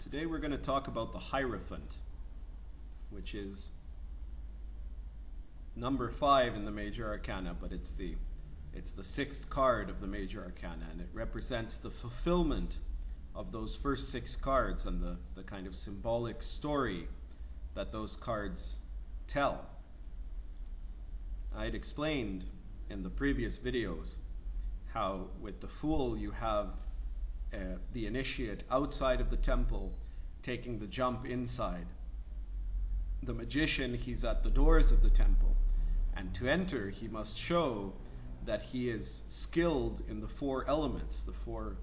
Today we're going to talk about the Hierophant, which is number 5 in the Major Arcana, but it's the 6th card of the Major Arcana, and it represents the fulfillment of those first 6 cards and the kind of symbolic story that those cards tell. I had explained in the previous videos how with the Fool you have the initiate outside of the temple taking the jump inside. The magician, he's at the doors of the temple, and to enter he must show that he is skilled in the 4 elements, the 4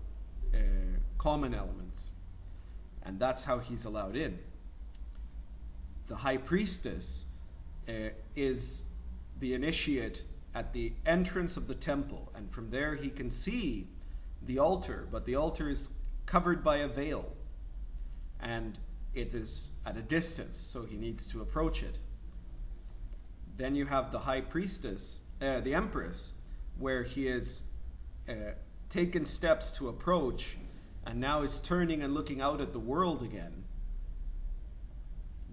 common elements, and that's how he's allowed in. The High Priestess is the initiate at the entrance of the temple, and from there he can see the altar, but the altar is covered by a veil, and it is at a distance, so he needs to approach it. Then you have the High Priestess, the Empress, where he is taken steps to approach, and now is turning and looking out at the world again.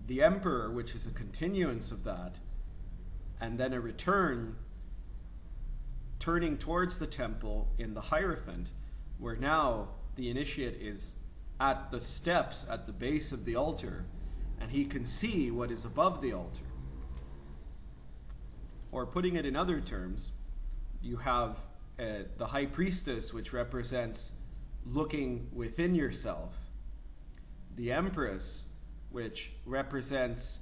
The Emperor, which is a continuance of that, and then a return, turning towards the temple in the Hierophant, where now the initiate is at the steps at the base of the altar, and he can see what is above the altar. Or putting it in other terms, you have the High Priestess, which represents looking within yourself. The Empress, which represents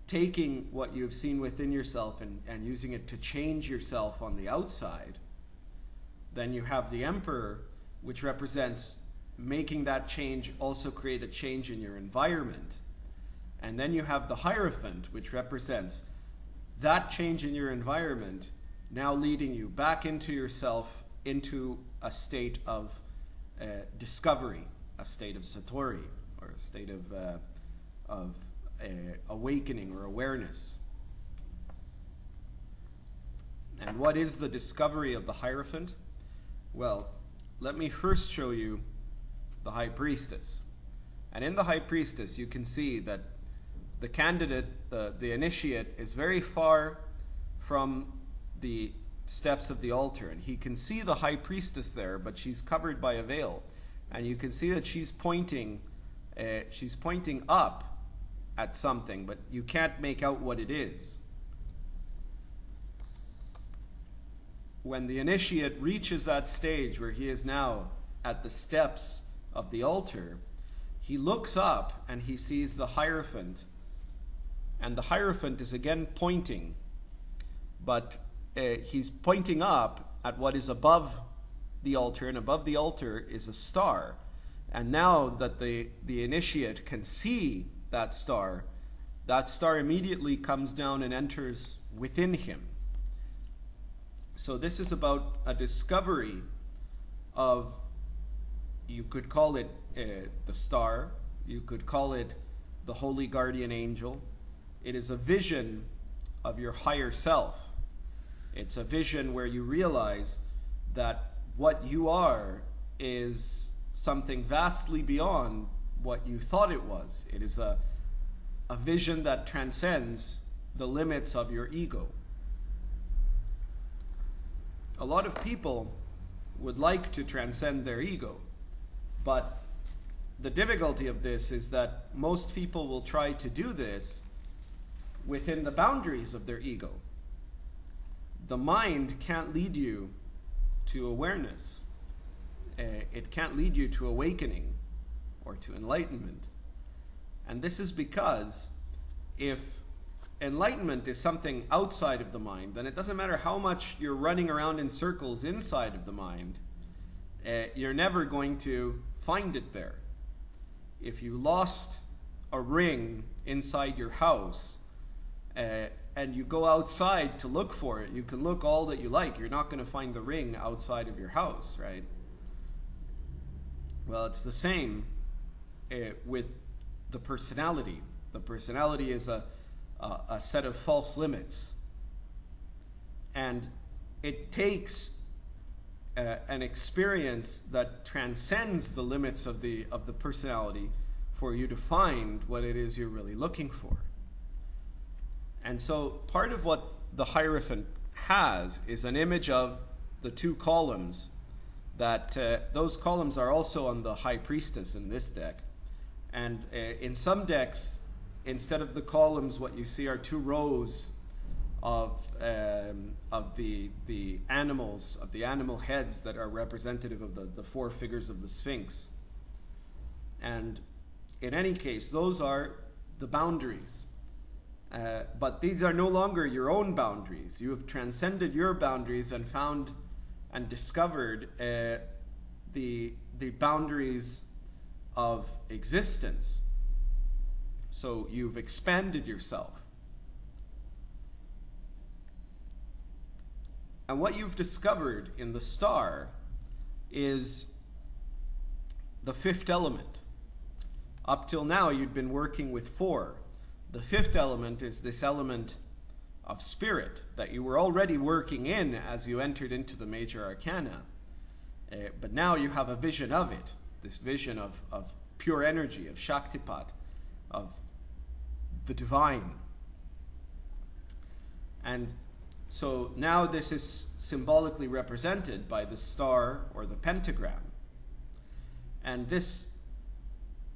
taking what you've seen within yourself and using it to change yourself on the outside. Then you have the Emperor, which represents making that change also create a change in your environment. And then you have the Hierophant, which represents that change in your environment now leading you back into yourself, into a state of discovery, a state of satori, or a state of awakening or awareness. And what is the discovery of the Hierophant? Well, let me first show you the High Priestess. And in the High Priestess, you can see that the candidate, the initiate, is very far from the steps of the altar. And he can see the High Priestess there, but she's covered by a veil. And you can see that she's pointing up at something, but you can't make out what it is. When the initiate reaches that stage where he is now at the steps of the altar, he looks up and he sees the Hierophant, and the Hierophant is again pointing, but he's pointing up at what is above the altar, and above the altar is a star. And now that the initiate can see that star immediately comes down and enters within him. So this is about a discovery of, you could call it the star, you could call it the holy guardian angel. It is a vision of your higher self. It's a vision where you realize that what you are is something vastly beyond what you thought it was. It is a vision that transcends the limits of your ego. A lot of people would like to transcend their ego, but the difficulty of this is that most people will try to do this within the boundaries of their ego. The mind can't lead you to awareness. It can't lead you to awakening or to enlightenment. And this is because if enlightenment is something outside of the mind, then it doesn't matter how much you're running around in circles inside of the mind, you're never going to find it there. If you lost a ring inside your house and you go outside to look for it, you can look all that you like. You're not going to find the ring outside of your house, right? Well, it's the same with the personality. The personality is a set of false limits. And it takes an experience that transcends the limits of the personality for you to find what it is you're really looking for. And so part of what the Hierophant has is an image of the two columns that those columns are also on the High Priestess in this deck. And in some decks, instead of the columns, what you see are two rows of the animals, of the animal heads that are representative of the four figures of the Sphinx. And in any case, those are the boundaries. But these are no longer your own boundaries. You have transcended your boundaries and found and discovered the boundaries of existence. So you've expanded yourself. And what you've discovered in the star is the fifth element. Up till now, you'd been working with four. The fifth element is this element of spirit that you were already working in as you entered into the major arcana. But now you have a vision of it, this vision of pure energy, of Shaktipat, of the divine. And so now this is symbolically represented by the star or the pentagram. And this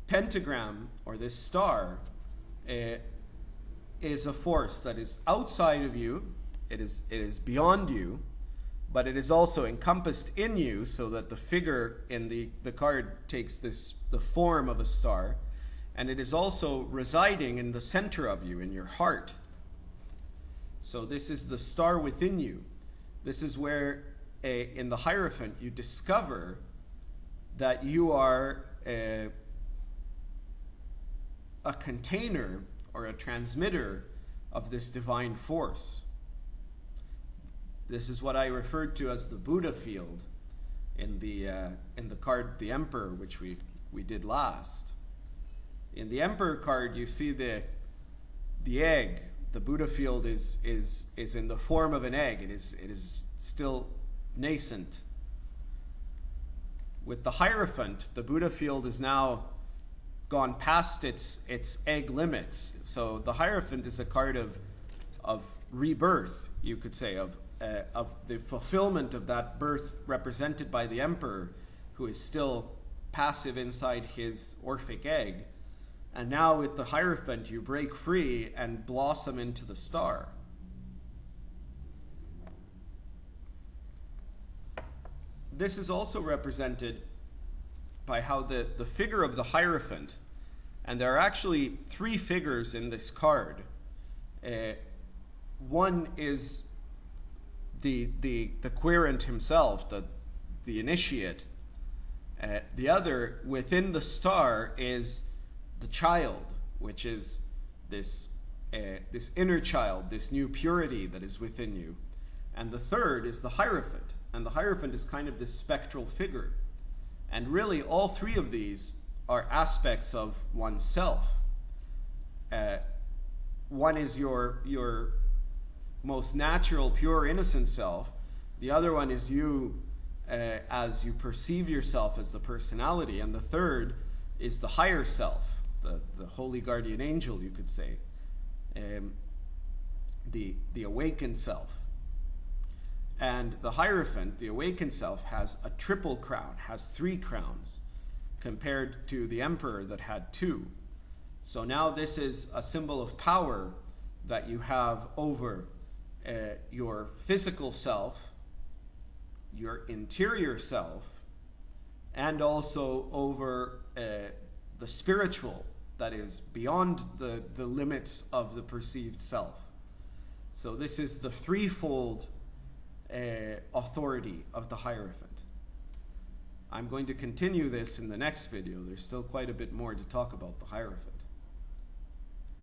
pentagram or this star is a force that is outside of you, it is beyond you, but it is also encompassed in you, so that the figure in the card takes the form of a star, and it is also residing in the center of you, in your heart. So this is the star within you. This is where in the Hierophant you discover that you are a container or a transmitter of this divine force. This is what I referred to as the Buddha field in the card, the Emperor, which we did last. In the Emperor card, you see the egg. The Buddha field is in the form of an egg. It is still nascent. With the Hierophant, the Buddha field is now gone past its egg limits. So the Hierophant is a card of rebirth, you could say, of the fulfillment of that birth represented by the Emperor, who is still passive inside his Orphic egg. And now with the Hierophant, you break free and blossom into the star. This is also represented by how the figure of the Hierophant, and there are actually three figures in this card. One is the querent himself, the initiate. The other, within the star, is the child, which is this inner child, this new purity that is within you. And the third is the Hierophant. And the Hierophant is kind of this spectral figure. And really, all three of these are aspects of oneself. One is your most natural, pure, innocent self. The other one is you as you perceive yourself as the personality. And the third is the higher self, the holy guardian angel, you could say, the awakened self. And the Hierophant, the awakened self, has a triple crown, has 3 crowns, compared to the Emperor that had 2. So now this is a symbol of power that you have over your physical self, your interior self, and also over the spiritual that is beyond the limits of the perceived self. So this is the threefold authority of the Hierophant. I'm going to continue this in the next video. There's still quite a bit more to talk about the Hierophant.